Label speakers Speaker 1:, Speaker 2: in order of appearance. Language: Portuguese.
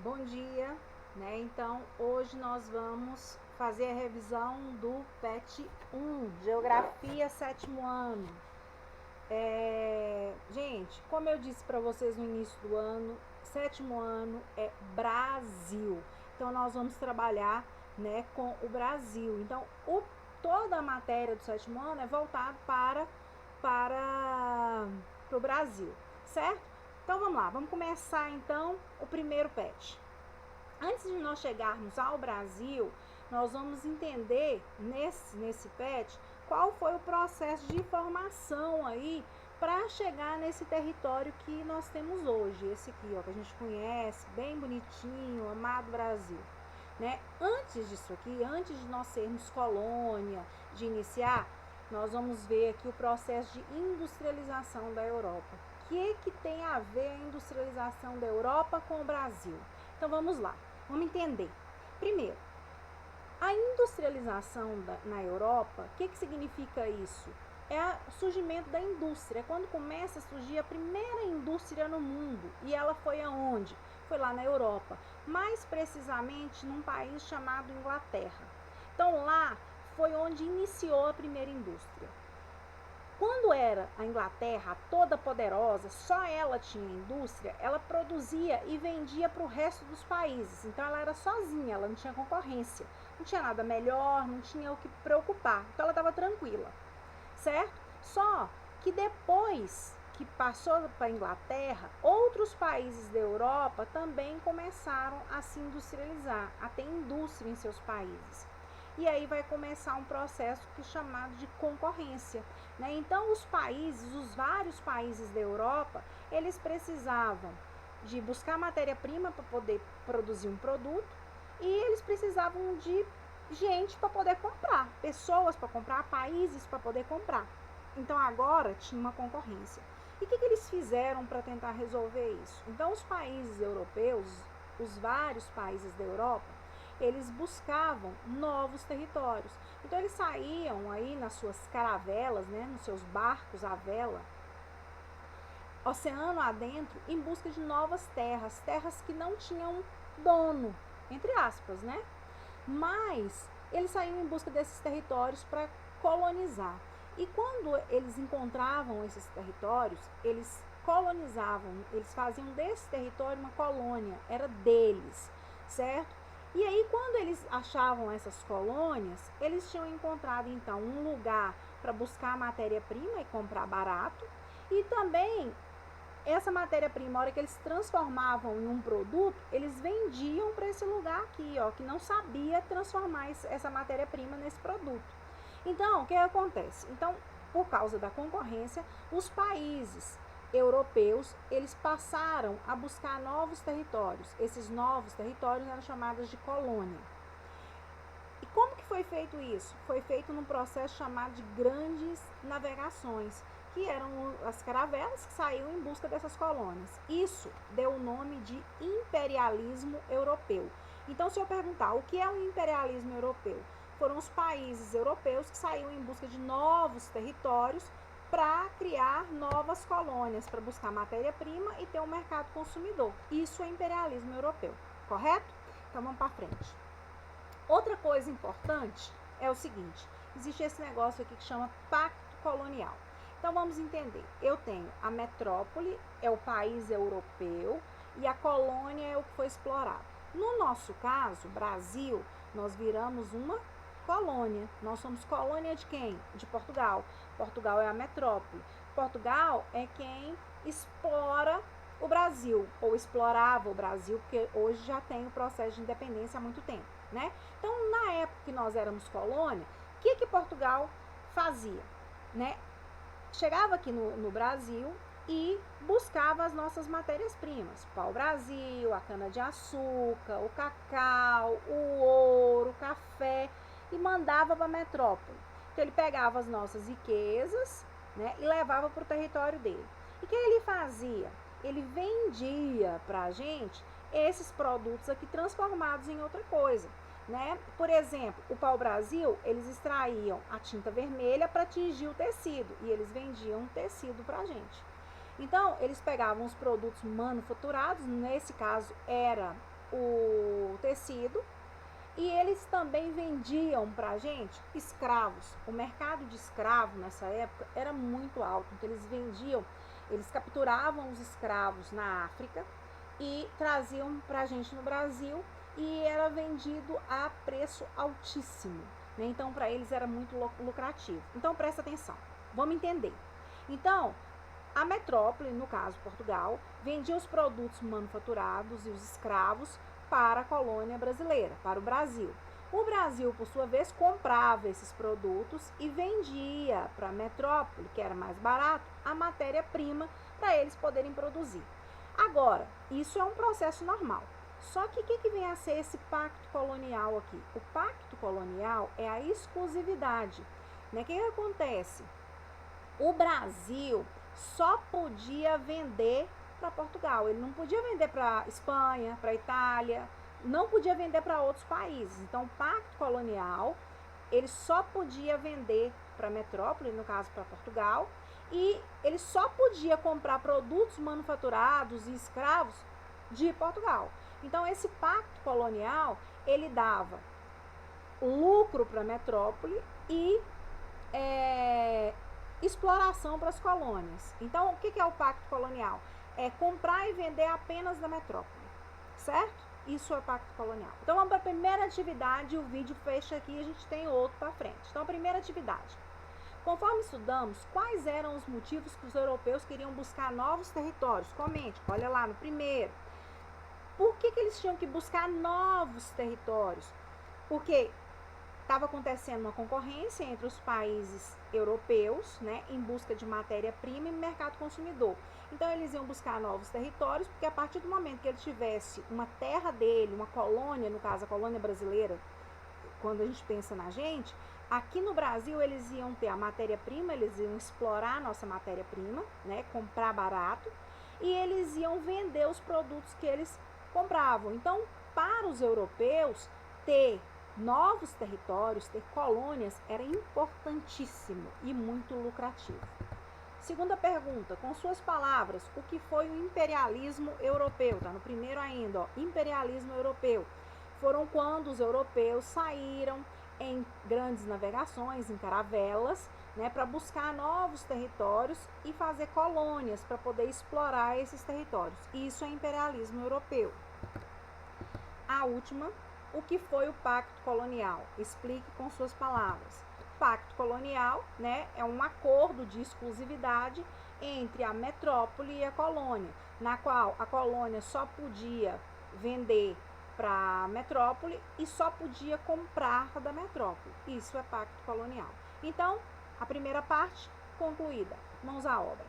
Speaker 1: Bom dia, né? Então, hoje nós vamos fazer a revisão do PET 1, Geografia, sétimo ano. Gente, como eu disse para vocês no início do ano, sétimo ano é Brasil. Então, nós vamos trabalhar, né, com o Brasil. Então, toda a matéria do sétimo ano é voltada para o Brasil, certo? Então, vamos lá, vamos começar então o primeiro PET. Antes de nós chegarmos ao Brasil, nós vamos entender nesse PET qual foi o processo de formação aí para chegar nesse território que nós temos hoje, esse aqui, ó, que a gente conhece, bem bonitinho, amado Brasil. Né? Antes disso aqui, antes de nós sermos colônia, de iniciar, nós vamos ver aqui o processo de industrialização da Europa. O que tem a ver a industrialização da Europa com o Brasil? Então vamos lá, vamos entender. Primeiro, a industrialização na Europa, o que significa isso? É o surgimento da indústria, é quando começa a surgir a primeira indústria no mundo. E ela foi aonde? Foi lá na Europa, mais precisamente num país chamado Inglaterra. Então lá foi onde iniciou a primeira indústria. Quando era a Inglaterra toda poderosa, só ela tinha indústria, ela produzia e vendia para o resto dos países. Então ela era sozinha, ela não tinha concorrência, não tinha nada melhor, não tinha o que preocupar. Então ela estava tranquila, certo? Só que depois que passou para a Inglaterra, outros países da Europa também começaram a se industrializar, a ter indústria em seus países. E aí vai começar um processo que é chamado de concorrência, né? Então os vários países da Europa, eles precisavam de buscar matéria-prima para poder produzir um produto e eles precisavam de gente para poder comprar, pessoas para comprar, países para poder comprar. Então agora tinha uma concorrência. E o que eles fizeram para tentar resolver isso? Então os países europeus, os vários países da Europa, eles buscavam novos territórios. Então eles saíam aí nas suas caravelas, né, nos seus barcos à vela, oceano adentro, em busca de novas terras, terras que não tinham dono, entre aspas, né? Mas eles saíam em busca desses territórios para colonizar. E quando eles encontravam esses territórios, eles colonizavam, eles faziam desse território uma colônia, era deles, certo? E aí, quando eles achavam essas colônias, eles tinham encontrado então um lugar para buscar matéria-prima e comprar barato, e também essa matéria-prima, a hora que eles transformavam em um produto, eles vendiam para esse lugar aqui, ó, que não sabia transformar essa matéria-prima nesse produto. Então, o que acontece? Então, por causa da concorrência, os países europeus, eles passaram a buscar novos territórios. Esses novos territórios eram chamados de colônia. E como que foi feito isso? Foi feito num processo chamado de grandes navegações, que eram as caravelas que saíam em busca dessas colônias. Isso deu o nome de imperialismo europeu. Então, se eu perguntar o que é o imperialismo europeu, foram os países europeus que saíam em busca de novos territórios para criar novas colônias, para buscar matéria-prima e ter um mercado consumidor. Isso é imperialismo europeu, correto? Então, vamos para frente. Outra coisa importante é o seguinte, existe esse negócio aqui que chama pacto colonial. Então vamos entender, eu tenho a metrópole, é o país europeu, e a colônia é o que foi explorado. No nosso caso, Brasil, nós viramos uma colônia. Nós somos colônia de quem? De Portugal. Portugal é a metrópole. Portugal é quem explora o Brasil, ou explorava o Brasil, porque hoje já tem o processo de independência há muito tempo, né? Então, na época que nós éramos colônia, o que Portugal fazia, né? Chegava aqui no Brasil e buscava as nossas matérias-primas, o pau-brasil, a cana-de-açúcar, o cacau, o ouro, o café, e mandava para a metrópole. Então ele pegava as nossas riquezas, né, e levava para o território dele. E o que ele fazia? Ele vendia para a gente esses produtos aqui transformados em outra coisa. Né? Por exemplo, o pau-brasil, eles extraíam a tinta vermelha para tingir o tecido e eles vendiam o tecido para a gente. Então, eles pegavam os produtos manufaturados, nesse caso era o tecido, e eles também vendiam para a gente escravos. O mercado de escravo nessa época era muito alto, então eles capturavam os escravos na África e traziam para a gente no Brasil, e era vendido a preço altíssimo, né? Então para eles era muito lucrativo. Então presta atenção, vamos entender. Então a metrópole, no caso Portugal, vendia os produtos manufaturados e os escravos para a colônia brasileira, para o Brasil. O Brasil, por sua vez, comprava esses produtos e vendia para a metrópole, que era mais barato, a matéria-prima para eles poderem produzir. Agora, isso é um processo normal. Só que o que vem a ser esse pacto colonial aqui? O pacto colonial é a exclusividade, né? O que acontece? O Brasil só podia vender para Portugal, ele não podia vender para Espanha, para Itália, não podia vender para outros países. Então, o pacto colonial, ele só podia vender para a metrópole, no caso para Portugal, e ele só podia comprar produtos manufaturados e escravos de Portugal. Então, esse pacto colonial, ele dava lucro para a metrópole e exploração para as colônias. Então, o que é o pacto colonial? É comprar e vender apenas da metrópole, certo? Isso é o pacto colonial. Então, vamos para a primeira atividade, o vídeo fecha aqui e a gente tem outro para frente. Então, a primeira atividade. Conforme estudamos, quais eram os motivos que os europeus queriam buscar novos territórios? Comente, olha lá no primeiro. Por que eles tinham que buscar novos territórios? Porque estava acontecendo uma concorrência entre os países europeus, né, em busca de matéria-prima e mercado consumidor. Então, eles iam buscar novos territórios, porque a partir do momento que ele tivesse uma terra dele, uma colônia, no caso a colônia brasileira, quando a gente pensa na gente, aqui no Brasil eles iam ter a matéria-prima, eles iam explorar a nossa matéria-prima, né, comprar barato, e eles iam vender os produtos que eles compravam. Então, para os europeus, ter novos territórios, ter colônias, era importantíssimo e muito lucrativo. Segunda pergunta, com suas palavras, o que foi o imperialismo europeu? Tá no primeiro ainda, ó, imperialismo europeu. Foram quando os europeus saíram em grandes navegações, em caravelas, né, para buscar novos territórios e fazer colônias para poder explorar esses territórios. Isso é imperialismo europeu. A última, o que foi o pacto colonial? Explique com suas palavras. Pacto colonial, né, é um acordo de exclusividade entre a metrópole e a colônia, na qual a colônia só podia vender para a metrópole e só podia comprar da metrópole. Isso é pacto colonial. Então, a primeira parte concluída. Mãos à obra.